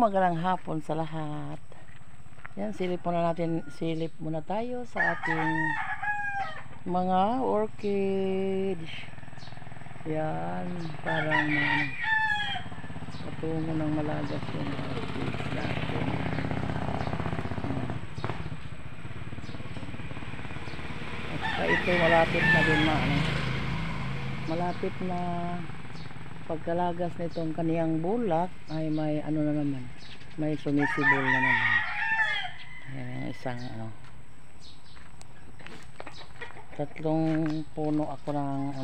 magandang hapon sa lahat. Yan, silip muna tayo sa ating mga orchids. Yan, parang patungo ng malagas yung orchids natin. At saka ito malapit na din malapit na pagkalagas nitong kaniyang bulak ay may ano na naman, may sumisibol na naman. Ayan yung isang tatlong puno ako ng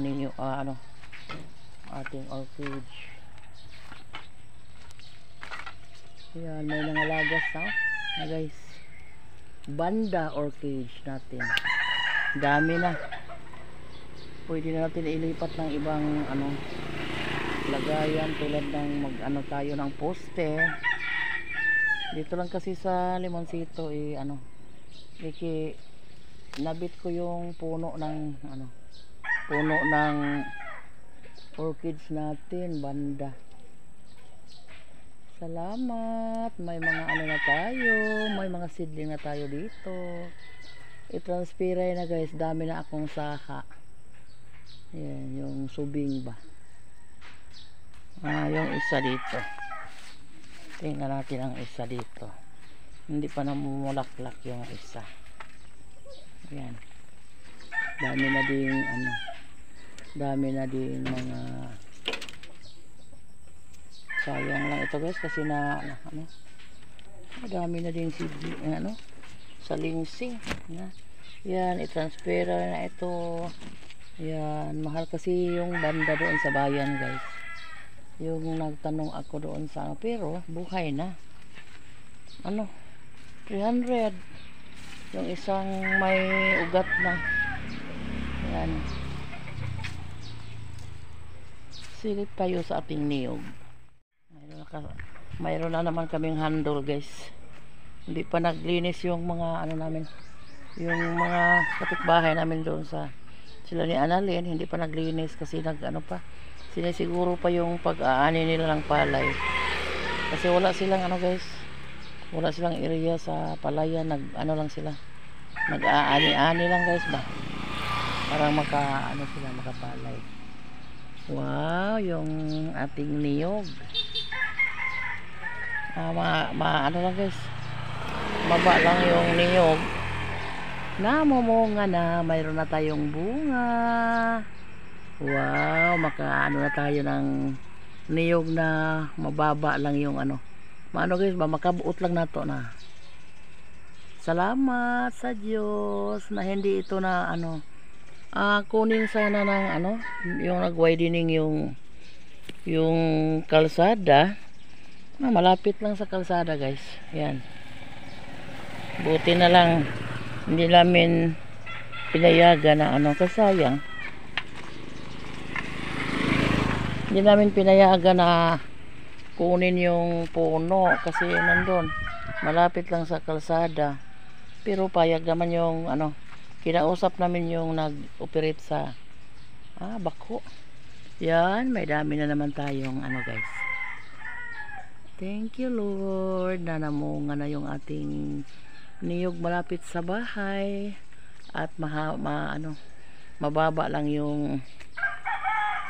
ating orchids. Ayan, may nangalagas na guys, banda orchids natin, dami na. Pwede na natin ilipat ng ibang lagayan, tulad ng tayo ng poste. Dito lang kasi sa Limoncito nabit ko yung puno ng orchids natin, banda. Salamat, may mga na tayo, may mga seedling na tayo dito. I-transpire na guys, dami na akong saka. Yan, yung subing ba. Yung isa dito. Tingnan natin ang isa dito. Hindi pa namumulaklak yung isa. Yan. Dami na ding mga sayang lang ito guys kasi dami na ding sa lingsing. Yan, i-transfer na ito. Yan, mahal kasi yung banda doon sa bayan guys. Yung nagtanong ako doon sa pero buhay na 300 yung isang may ugat na. Yan, silip tayo sa ating niyog. Mayroon na naman kaming handle guys. Hindi pa naglinis yung mga namin, yung mga kapitbahay namin doon sa sila ni Annalyn, hindi pa naglinis kasi sinisiguro pa yung pag-aani nila ng palay. Kasi wala silang guys, wala silang area sa palayan, lang sila. Nag-aani-ani lang guys ba. Para sila makapalay. Wow, yung ating niyog. Lang guys. Maba lang yung niyog. Namumunga na, mayroon na tayong bunga. Wow, na tayo ng niyog na mababa lang yung guys ba, makabuot lang nato na. Salamat sa Diyos na hindi ito na kunin sana ng yung nag-widening yung kalsada. Malapit lang sa kalsada guys. Yan, buti na lang hindi namin pinayagan na kasayang. Hindi namin pinayagan na kunin yung puno kasi nandun malapit lang sa kalsada. Pero payag naman yung kinausap namin yung nag-operate sa bako. Yan, may dami na naman tayong guys. Thank you Lord na namunga na yung ating niyog malapit sa bahay. At mababa lang yung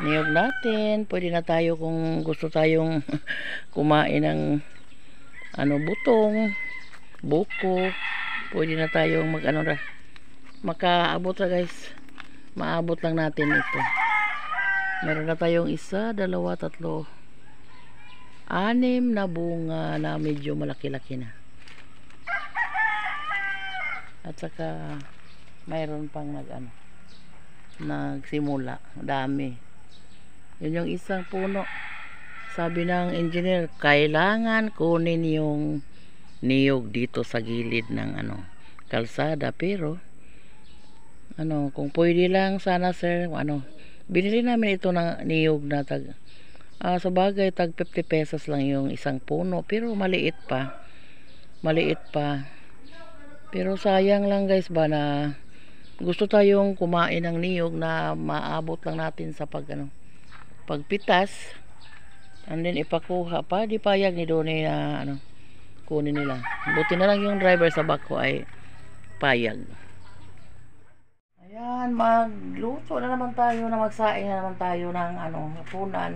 niyog natin. Pwede na tayo kung gusto tayong kumain ng butong, buko. Pwede na tayong makaabot na guys. Maabot lang natin ito. Meron na tayong 1, 2, 3, 6 na bunga na medyo malaki-laki na. At saka mayroon pang nagsimula, dami. Yun yung isang puno. Sabi ng engineer, kailangan kunin yung niyog dito sa gilid ng kalsada. Pero kung pwede lang sana sir, binili namin ito ng niyog na sa bagay tag 50 pesos lang yung isang puno, pero maliit pa. Pero sayang lang guys ba na gusto tayong kumain ng niyog na maabot lang natin sa pagpitas. And then ipakuha pa, di payag ni Donnie na ano, kunin nila. Buti na lang yung driver sa bako ay payag. Ayan, magluto na naman tayo, na magsaing na naman tayo ng ano, hapunan.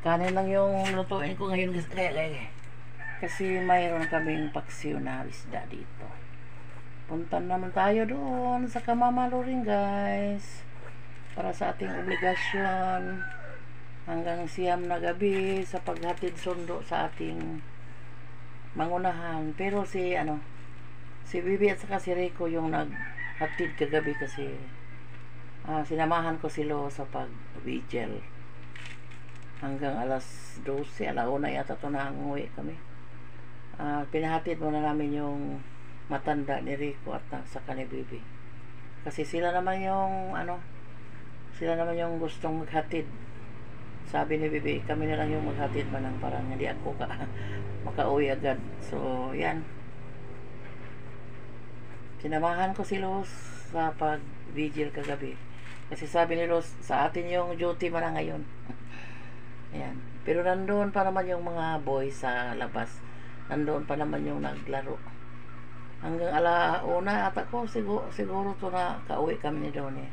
Kanin lang yung lutuin ko ngayon kasi mayroon kaming paksiw na isda dito. Punta naman tayo doon sa Kamamaluring guys, para sa ating obligasyon hanggang 9 na gabi sa paghatid sundo sa ating mangunahan. Pero si Bibi at saka si Rico yung naghatid kagabi kasi sinamahan ko sila sa pag-vigil hanggang alas 12, alauna yata ito na umuwi kami. Pinahatid muna namin yung matanda ni Rico at saka ni Bibi kasi sila naman yung gustong maghatid. Sabi ni Bibi, kami na lang yung maghatid manang parang hindi ako makauwi agad. So yan, sinamahan ko si Los sa pag-vigil kagabi kasi sabi ni Los, sa atin yung duty man na ngayon. Ayan. Pero nandoon pa naman yung mga boys sa labas, nandoon pa naman yung naglaro hanggang alauna ata ko, siguro to na kauwi kami ni Donnie.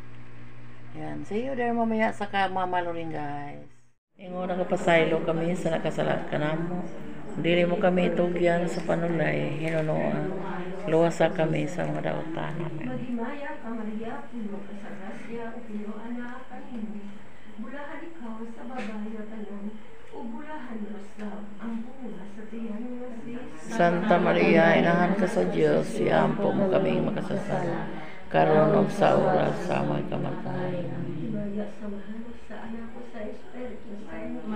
Ayan, see you there mamaya sa Kamamaluring guys. Ingon nakapasaylo kami sa nakasalat ka na mo. Dili mo kami tugyan sa panulay, hinunoa. Luwasa kami sa mga dautan namin. Magimaya ka Maria, puno ka sa grasya, o puno anak kanino. Bulahan ikaw sa babae na tanong, o bulahan rasa ang bunga sa tiyan mo si Santa Maria, inahan ka sa Diyos, iampo mo kaming makasasala, karon ug sa oras sa aming kamatayon. Himaya samahan sa anak ko sa Espiritu Santo.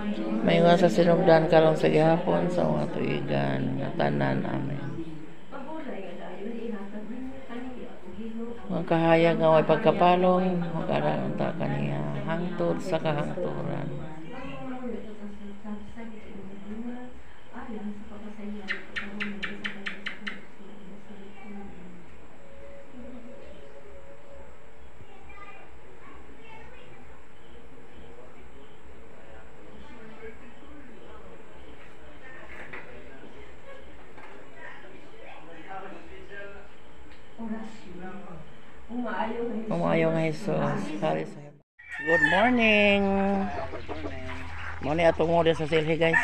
Mayingon sa sinugdan karon sa gihapon sa mga tuigan nga tanan. Amen. Pagulay nga dayon ihatag ninyo kaniya o Ginoo. Ang kahayag nga way pagkapalong, mag-aral ta kaniya hangtod sa kahangturan. Umayo nga Jesus. Good morning. Morning atong mo sa silhi guys.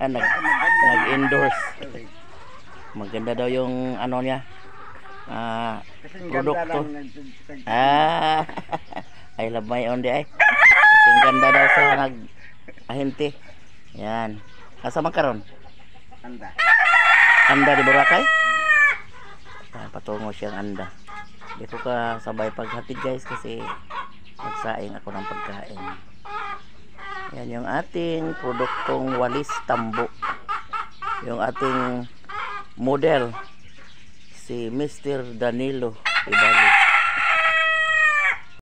Nag-endorse. Maganda daw yung ano niya. Produkto. I love my own day. Kasing ganda daw sa nag-ahente. Yan. Asa man karon? Anda di Boracay? Patungo siyang anda. Di ko ka sabay paghatid guys kasi magsaing ako ng pagkain. Yan yung ating produktong walis tambo. Yung ating model si Mr. Danilo Ibali.